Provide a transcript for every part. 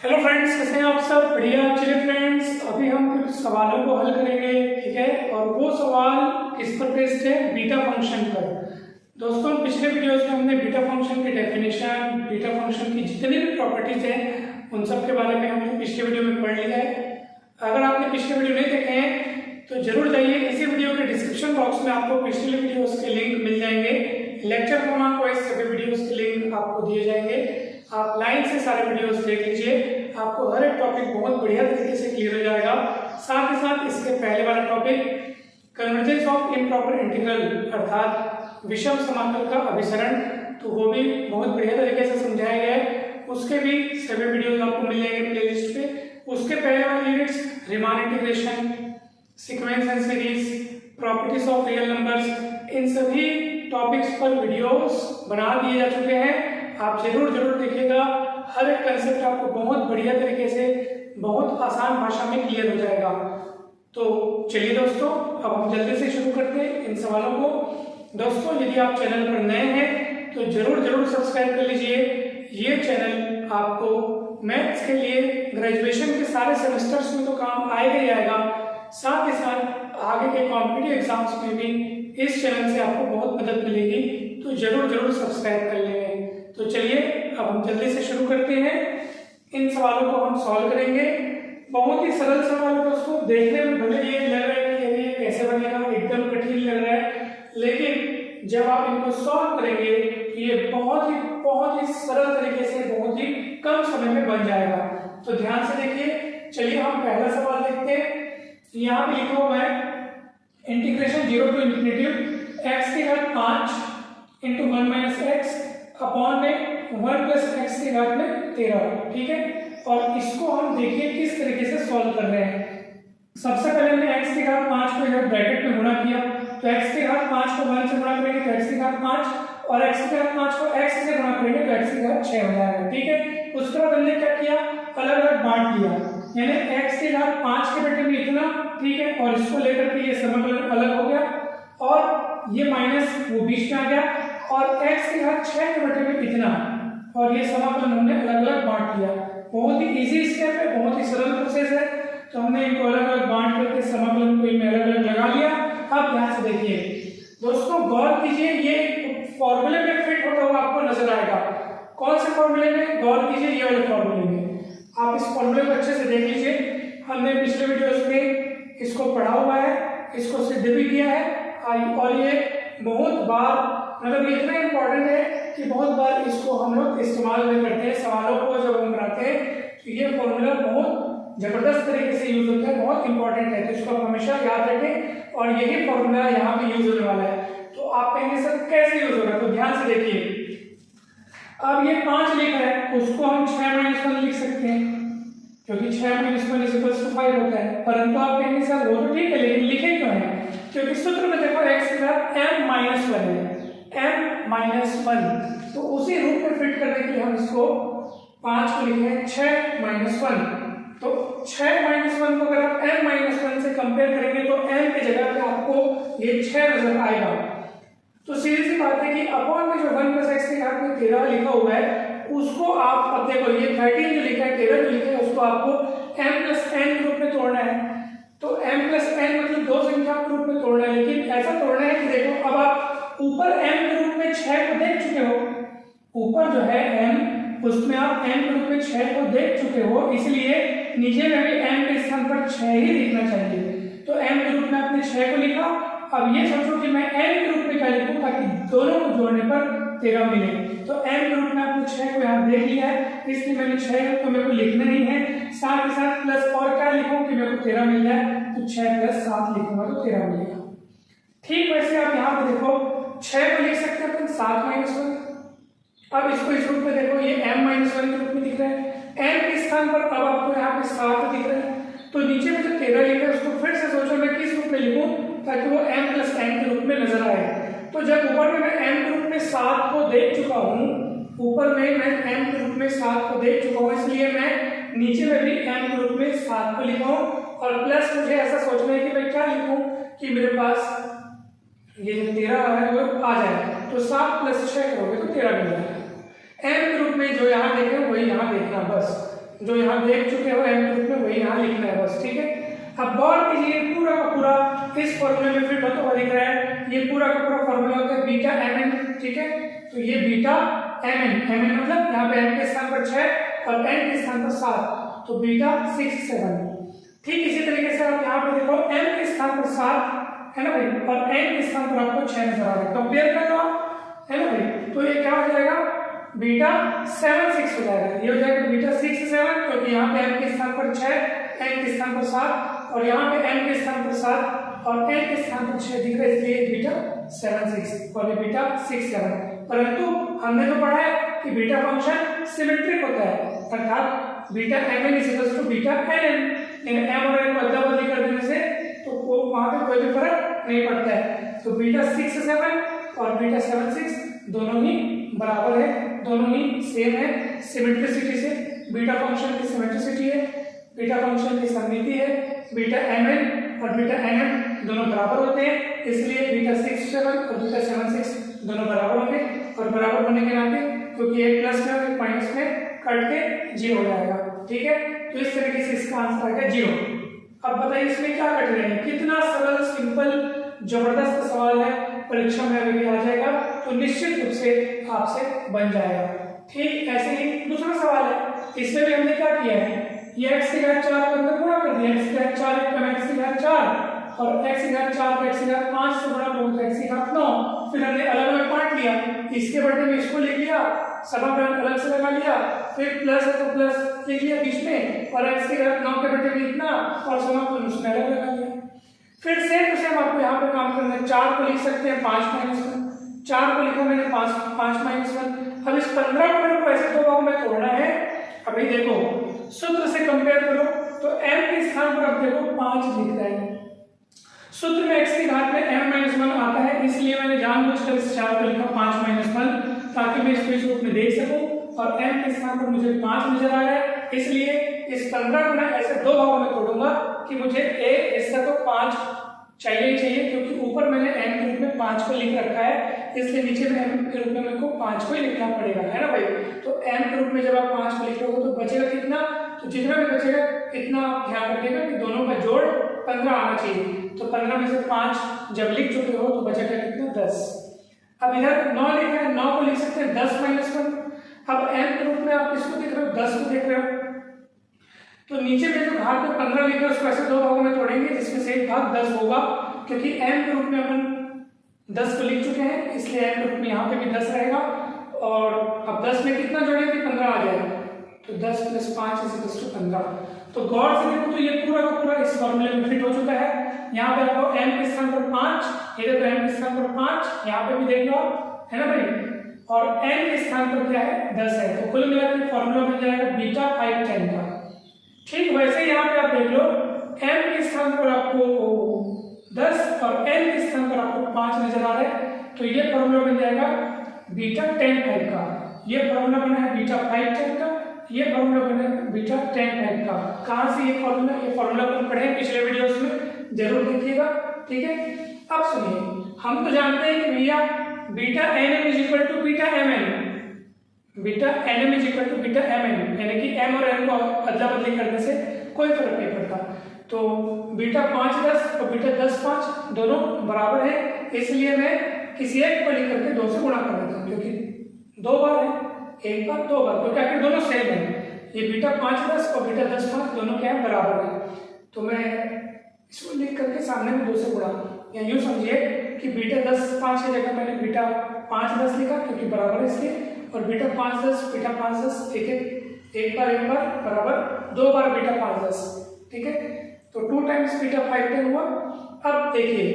Hello friends, कैसे हैं आप सब? बढ़िया। चलिए फ्रेंड्स, अभी हम कुछ सवालों को हल करेंगे, ठीक है। और वो सवाल किस पर बेस्ड है? बीटा फंक्शन पर। दोस्तों, पिछले वीडियोस में हमने बीटा फंक्शन की डेफिनेशन, बीटा फंक्शन की जितनी भी प्रॉपर्टीज हैं उन सब के बारे में हमने पिछले वीडियो में पढ़ लिया है। अगर आपने पिछले वीडियो नहीं देखे हैं तो जरूर जाइए, इसी वीडियो के डिस्क्रिप्शन बॉक्स में आपको पिछले वीडियोस के लिंक मिल जाएंगे। लेक्चर क्रमांक वाइज सभी वीडियोस के लिंक आपको दिए जाएंगे। आप लाइन से सारे वीडियोस देख लीजिए, आपको हर एक टॉपिक बहुत बढ़िया तरीके से क्लियर हो जाएगा। साथ ही साथ इसके पहले वाला topic convergence of improper integral अर्थात विषम समाकल का अभिसरण, तो वो भी बहुत बढ़िया तरीके से समझाया गया है। उसके भी सभी वीडियोस आपको मिल जाएंगे प्लेलिस्ट पे। उसके पहले वाले units Riemann integration, sequence and series, properties of real numbers, इन सभी टॉपिक्स पर वीडियोस बना दिए जा चुके हैं। आप जरूर देखिएगा, हर एक कंसेप्ट आपको बहुत बढ़िया तरीके से, बहुत आसान भाषा में क्लियर हो जाएगा। तो चलिए दोस्तों, अब हम जल्दी से शुरू करते हैं इन सवालों को। दोस्तों, यदि आप चैनल पर नए हैं तो जरूर सब्सक्राइब कर लीजिए। ये चैनल आपको मैथ्स के लिए ग्रेजुएशन के सारे सेमेस्टर्स में तो काम आएगा ही आएगा, साथ ही साथ आगे के कॉम्पिटिटिव एग्जाम्स में भी इस चैनल से आपको बहुत मदद मिलेगी। तो जरूर सब्सक्राइब कर लेंगे। तो चलिए अब हम जल्दी से शुरू करते हैं। इन सवालों को हम सॉल्व करेंगे। बहुत ही सरल सवाल है दोस्तों, देखने में भले ये लग रहा है कि ये कैसे बनेगा, एकदम कठिन लग रहा है, लेकिन जब आप इनको सॉल्व करेंगे ये बहुत ही सरल तरीके से, बहुत ही कम समय में बन जाएगा। तो ध्यान से देखिए। चलिए हम पहला सवाल देखते हैं। यहाँ पे लिखा हुआ है इंटीग्रेशन 0 to इंफिनिटी x की घात 5 इंटू 1 माइनस एक्स अपॉन में 1 प्लस एक्स की घात में 13, ठीक है। और इसको हम देखिए किस तरीके से सॉल्व कर रहे हैं। सबसे पहले हमने x की घात 5 को इधर ब्रैकेट में गुणा किया, तो x की घात 5 को 1 से गुणा करेंगे तो x की घात 5, और x की घात 5 को x से गुणा करेंगे तो x की घात 6 हो जाएगा, ठीक है। उसके बाद हमने क्या किया, अलग अलग बांट दिया, यानी x की घात 5 के बेटे में इतना, ठीक है, और इसको लेकर के ये समाकलन अलग हो गया, और ये माइनस वो बीच में आ गया, और x की घात 6 के बेटे में इतना, और ये समाकलन हमने अलग अलग बांट लिया। बहुत ही इजी स्टेप है, बहुत ही सरल प्रोसेस है। तो हमने इनको अलग अलग बांट करके समाकलन को इनमें अलग अलग लगा लिया। अब ध्यान से देखिए दोस्तों, गौर कीजिए, ये फॉर्मूले में फिट होता हुआ आपको नजर आएगा। कौन से फॉर्मूले में? गौर कीजिए, ये वाले फॉर्मूले में। आप इस फॉर्मूले को अच्छे से देख लीजिए। हमने पिछले वीडियोस में इसको पढ़ा हुआ है, इसको सिद्ध भी किया है, और ये बहुत बार, मतलब ये इतना इंपॉर्टेंट है कि बहुत बार इसको हम लोग इस्तेमाल भी करते हैं सवालों को जब हम बनाते हैं। तो ये फॉर्मूला बहुत जबरदस्त तरीके से यूज होता है, बहुत इंपॉर्टेंट है, तो इसको आप हमेशा याद रखें। और यही फॉर्मूला यहाँ पे यूज होने वाला है। तो आप कहेंगे सर कैसे यूज होगा? तो ध्यान से देखिए। अब ये 5 लिखा है, उसको हम 6 - 1 लिख सकते हैं, क्योंकि 6 - 1 = 5 होता है। परंतु आप कहेंगे सर वो तो ठीक है, लेकिन लिखे क्यों है? क्योंकि सूत्र में देखो x की घात m - 1 है, m - 1, तो उसी रूप में फिट करने के लिए हम इसको 5 को लिखे हैं 6 - 1। तो 6 - 1 को अगर आप m - 1 से कंपेयर करेंगे तो m की जगह पे आपको ये 6 नजर आएगा। तो सीधी सी बात है कि अपॉन में जो 1 प्लस एक्स की घात में 13 लिखा हुआ है, उसको आप, अब देखो ये 13 जो लिखा है, 13 जो लिखा है, उसको आपको m प्लस n के रूप में तोड़ना है। तो m प्लस n मतलब दो संख्या के रूप में तोड़ना है, लेकिन ऐसा तोड़ना है कि देखो, अब आप ऊपर m के रूप में 6 को देख चुके हो, ऊपर जो है m, उसमें आप m के रूप में 6 को देख चुके हो, इसलिए नीचे में भी m के स्थान पर 6 ही लिखना चाहिए। तो m के रूप में आपने 6 को लिखा। अब ये सोचो कि मैं n के रूप में क्या लिखूं ताकि दोनों को जोड़ने पर 13 मिले। तो m के रूप में आपने 6 को यहाँ देख लिया है, इसलिए मैंने 6 को मेरे को लिखना नहीं है, साथ ही साथ प्लस और क्या लिखूं कि मेरे को 13 मिल जाए, तो 6 + 7 लिखूंगा तो 13 मिलेगा। ठीक वैसे आप यहाँ पे देखो 6 को लिख सकते हैं अपन 7 - 1। अब इसको इस रूप में देखो, ये m - 1 के रूप में दिख रहा है, n के स्थान पर अब आपको यहाँ पे 7 दिख रहा है। तो नीचे में जो 13 लिखा है उसको फिर से सोचो मैं किस रूप में लिखूं ताकि वो m + n के रूप में नजर आए। तो जब ऊपर में मैं m के रूप में 7 को देख चुका हूँ, ऊपर में मैं m के रूप में 7 को देख चुका हूँ, इसलिए मैं नीचे में भी m के रूप में 7 को लिखा हूँ, और प्लस मुझे ऐसा सोचना है कि मैं क्या लिखूं कि मेरे पास ये जो 13 है वो आ जाए। तो 7 + 6 करोगे तो 13 मिल जाएगा। m के रूप में जो यहाँ देखे वही यहाँ देखना बस। जो यहाँ देख चुके हो m के रूप में वही यहाँ लिखना है बस, ठीक है। अब गौर कीजिए पूरा का पूरा इस फॉर्मूले में फिट होता हुआ दिख रहा है, ये पूरा का पूरा फॉर्मूला होता है बीटा mn, ठीक है। तो ये बीटा mn मतलब यहाँ पे m के स्थान पर 6 और n के स्थान पर 7, तो बीटा 6 7। ठीक इसी तरीके से आप यहाँ पे देखो m के स्थान पर 7 है ना भाई, और n के स्थान पर आपको 6 नजर आ रहा है, कंपेयर कर लो आप, है ना भाई। तो ये क्या हो जाएगा, बीटा 7 6 हो जाएगा, ये हो जाएगा बीटा 6 7, क्योंकि यहाँ पे m के स्थान पर 6, n के स्थान पर 7 और यहाँ पे n के स्थान पर 7 और n के स्थान पर 6 दिख रहा है, इसलिए बीटा 7 6 और ये बीटा 6 7। परंतु हमने तो पढ़ा है कि बीटा फंक्शन सिमेट्रिक होता है, अर्थात beta mn is equal to beta nn, इन m और n को अदला बदली कर देने से तो वहां पे कोई भी फर्क नहीं पड़ता है। तो बीटा 6 7 और बीटा 7 6 दोनों ही बराबर है, दोनों ही सेम है सिमेट्रिसिटी से। बीटा फंक्शन की सिमेट्रिसिटी है, बीटा फंक्शन की सममिति है, बीटा mn और बीटा nn दोनों बराबर होते हैं, इसलिए बीटा 6 7 और बीटा 7 6 दोनों बराबर होंगे। और बराबर होने के नाते क्योंकि एक प्लस में और एक माइनस में कट के 0 हो जाएगा, ठीक है। तो इस तरीके से इसका आंसर आ गया 0। अब बताइए इसमें क्या कट रहे हैं, कितना सरल सिंपल जबरदस्त सवाल है, परीक्षा में अभी आ जाएगा तो निश्चित रूप से आपसे बन जाएगा। ठीक ऐसे ही दूसरा सवाल है, इसमें भी हमने क्या किया है, ये x की घात 4 को अंदर गुणा कर दिया, x की घात 4 x की घात 4 और x की घात 4 को x की घात 5 से गुणा करो तो x की घात 9, फिर हमने अलग अलग बांट लिया, इसके बदले में इसको लिख लिया, समाकलन अलग से लगा लिया, फिर प्लस है तो प्लस लिख लिया बीच में और x की घात 9 के बदले में इतना और समाकलन उसमें अलग लगा लिया। फिर सेम टू सेम आपको यहाँ पे काम करना है, 4 को लिख सकते हैं 5 -1, 4 को लिखा मैंने 5 -1। अब इस 15 को मेरे को ऐसे दो भागों में तोड़ना है। अभी देखो सूत्र से कंपेयर करो तो m के स्थान पर अब देखो 5 लिख रहा है, सूत्र में x की घात में m-1 आता है, इसलिए मैंने जानबूझकर इस 4 को लिखा 5 -1 ताकि मैं इसको इस रूप में देख सकूं और m के स्थान पर मुझे 5 नजर आ रहा है, इसलिए इस 15 को मैं ऐसे दो भागों में तोड़ूंगा कि मुझे इसका तो 5 चाहिए क्योंकि ऊपर मैंने m के रूप में 5 को लिख रखा है, इसलिए नीचे में m के रूप में मेरे को 5 को ही लिखना पड़ेगा, है ना भाई। तो m के रूप में जब आप 5 को लिख रहे हो तो बचेगा कितना, तो जितना भी बचेगा इतना ध्यान रखिएगा कि दोनों का जोड़ 15 आना चाहिए। तो 15 में से 5 जब लिख चुके हो तो बचेगा कितना 10। अब इधर 9 लिखा है, 9 को लिख सकते हैं 10 -1। अब m के रूप में आप किसको देख रहे हो, 10 को देख रहे हो, तो नीचे में जो भाग में 15 लिखा है उसको ऐसे दो भागों में तोड़ेंगे जिसमें से एक भाग 10 होगा, क्योंकि m के रूप में अपन 10 को लिख चुके हैं, इसलिए m के रूप में यहाँ पे भी 10 रहेगा। और अब 10 में कितना जोड़ेंगे 15 आ जाएगा, तो 10 + 5 = 15। तो गौर से देखो तो ये पूरा का पूरा इस फॉर्मूले में फिट हो चुका है। यहाँ पे आपको m के स्थान पर 5, इधर तो m के स्थान पर 5, यहाँ पे भी देख लो है ना भाई, और n के स्थान पर क्या है 10 है, तो कुल मिलाकर फॉर्मूला बन जाएगा बीटा 5 10 का। ठीक वैसे ही यहाँ पे आप देख लो m के स्थान पर आपको 10 और n के स्थान पर आपको 5 नजर आ रहा है, तो ये फॉर्मूला बन जाएगा बीटा 10 5 का, ये फॉर्मूला बना है बीटा 5 10 का, ये फॉर्मूला बना है बीटा 10 5 का। कहाँ से ये फॉर्मूला अपन पढ़े पिछले वीडियोस में, जरूर देखिएगा, ठीक है। अब सुनिए, हम तो जानते हैं कि भैया beta nm = beta mn, beta nm = beta mn, यानी कि m और n को अदला बदली करने से कोई फर्क नहीं पड़ता। तो बीटा 5 10 और बीटा 10 5 दोनों बराबर है, इसलिए मैं किसी एक को लिख करके 2 से गुणा कर देता हूँ, क्योंकि 2 बार है, एक बार 2 बार, क्योंकि आखिर दोनों सेम है। ये बीटा 5 10 और बीटा 10 5 दोनों क्या है बराबर है, तो मैं इसको लिख करके सामने में 2 से गुणा, या यूँ समझिए कि बीटा 10 5 की जगह मैंने बीटा 5 10 लिखा क्योंकि बराबर है इसलिए, और बीटा 5 10 एक बार बराबर 2 बार बीटा 5 10, ठीक है। तो 2 टाइम्स बीटा 5 10 हुआ। अब देखिए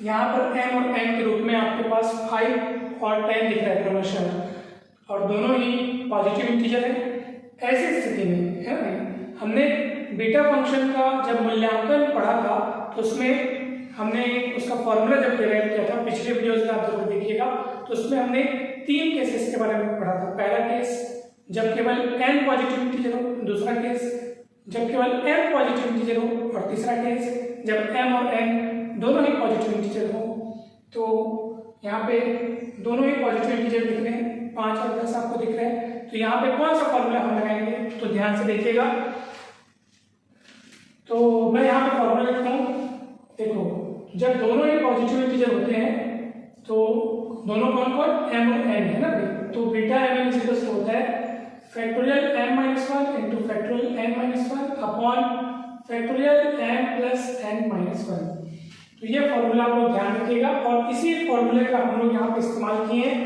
यहाँ पर m और n के रूप में आपके पास 5 और 10 दिख रहा है क्रमशः, और दोनों ही पॉजिटिव इंटीजर है। ऐसी स्थिति में है ना, हमने बीटा फंक्शन का जब मूल्यांकन पढ़ा था तो उसमें हमने उसका फॉर्मूला जब डिराइव किया था, पिछले वीडियोस में आप जरूर देखिएगा, तो उसमें हमने 3 केसेस के बारे में पढ़ा था। पहला केस जब केवल n पॉजिटिव इंटीजर हो, दूसरा केस जब केवल m पॉजिटिव इंटीजर हो, और तीसरा केस जब m और n दोनों ही पॉजिटिव इंटीजर हो। तो यहाँ पे दोनों ही पॉजिटिव इंटीजर दिख रहे हैं, 5 और 10 आपको दिख रहे हैं, तो यहाँ पे कौन सा फॉर्मूला हम लगाएंगे, तो ध्यान से देखिएगा। तो मैं यहाँ पे फॉर्मूला लिखता हूँ। देखो जब दोनों ही पॉजिटिव इंटीजर होते हैं तो दोनों कौन कौन, m और n है ना भाई, तो बीटा mn इक्वल्स होता है factorial m-1 into factorial n-1 upon factorial m plus n-1। तो ये फॉर्मूला आप लोग ध्यान रखिएगा और इसी फॉर्मूले का हम लोग यहाँ पे इस्तेमाल किए हैं।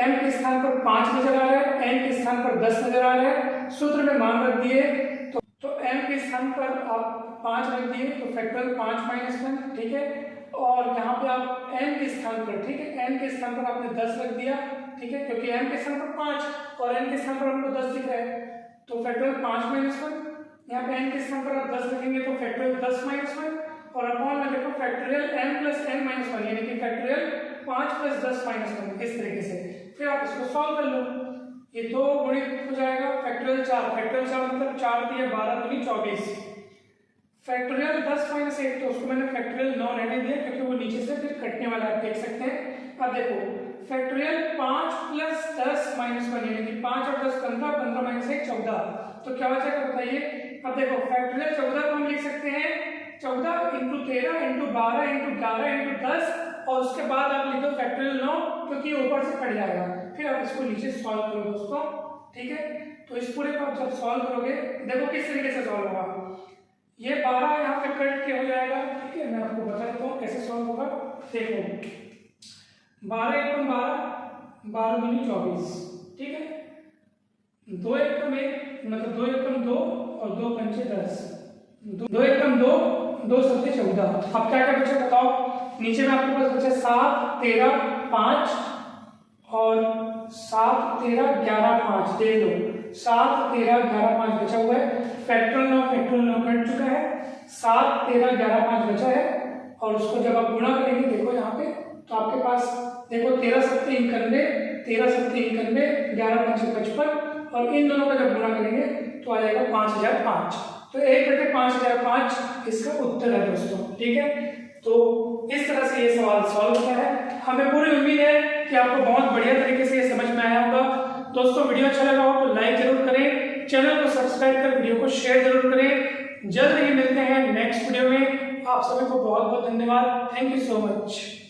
m के स्थान पर 5 नजर आ रहा है, n के स्थान पर 10 नजर आ रहा है, सूत्र में मान रख दिए तो m के स्थान पर आप 5 रख दिए तो फैक्टोरियल 5-1, ठीक है। और यहाँ पे आप n के स्थान पर, ठीक है, n के स्थान पर आपने 10 रख दिया, ठीक है, क्योंकि m के स्थान पर 5 और n के स्थान पर हमको 10 दिख रहा है, तो फैक्टोरियल 5-1। यहाँ पे n के स्थान पर आप 10 रखेंगे तो फैक्टोरियल 10-1 और अपॉन में देखो फैक्टोरियल m प्लस n-1 यानी कि फैक्टोरियल 5 प्लस 10-1 इस तरीके से। फिर आप इसको सॉल्व कर लो, ये 2 गुणित हो जाएगा फैक्टोरियल 4, फैक्टोरियल 4 मतलब 4 दिया 12 दूनी 24, फैक्टोरियल 10-1 तो उसको मैंने फैक्टोरियल 9 रहने दिया क्योंकि वो नीचे से फिर कटने वाला है, देख सकते हैं। अब देखो फैक्टोरियल 5 प्लस 10-1 यानी कि 5 और 10 15, 15 - 1 14, तो क्या बचेगा बताइए। अब देखो फैक्टोरियल 14 को हम लिख सकते हैं 14 इंटू 13 इंटू 12 इंटू 11 इंटू 10 और उसके बाद आप लिख दो फैक्टोरियल 9 क्योंकि ऊपर से कट जाएगा। फिर आप इसको नीचे सॉल्व करो दोस्तों, ठीक है। तो इस पूरे को आप जब सॉल्व करोगे देखो किस तरीके से सॉल्व होगा। ये 12 यहाँ पे कट के हो जाएगा, ठीक है, मैं आपको बता देता हूँ कैसे सॉल्व होगा। देखो 12 एकम 12, 12 दूनी 24, ठीक है, 2 एकम 1 मतलब 2 एकम 2 और 2 पंचे 10, 2 एकम 2, 2 सत्ते 14। अब क्या क्या बचा बताओ, नीचे में आपके पास बचा 7 13 5 और 7 13 11 5, देख लो 7 13 11 5 बचा हुआ है। फैक्टोरियल 9 कट चुका है, 7 13 11 5 बचा है और उसको जब आप गुणा करेंगे देखो यहाँ पे तो आपके पास देखो 13 सत्ते 91, 13 सत्ते 91, 11 पंचे 55 और इन दोनों का जब गुणा करेंगे तो आ जाएगा 5005। तो 1/5005 इसका उत्तर है दोस्तों, ठीक है। तो इस तरह से ये सवाल सॉल्व किया है। हमें पूरी उम्मीद है कि आपको बहुत बढ़िया तरीके से ये समझ में आया होगा। दोस्तों वीडियो अच्छा लगा हो तो लाइक जरूर करें, चैनल को सब्सक्राइब कर वीडियो को शेयर जरूर करें। जल्द ही मिलते हैं नेक्स्ट वीडियो में। आप सभी को बहुत बहुत धन्यवाद। Thank you so much.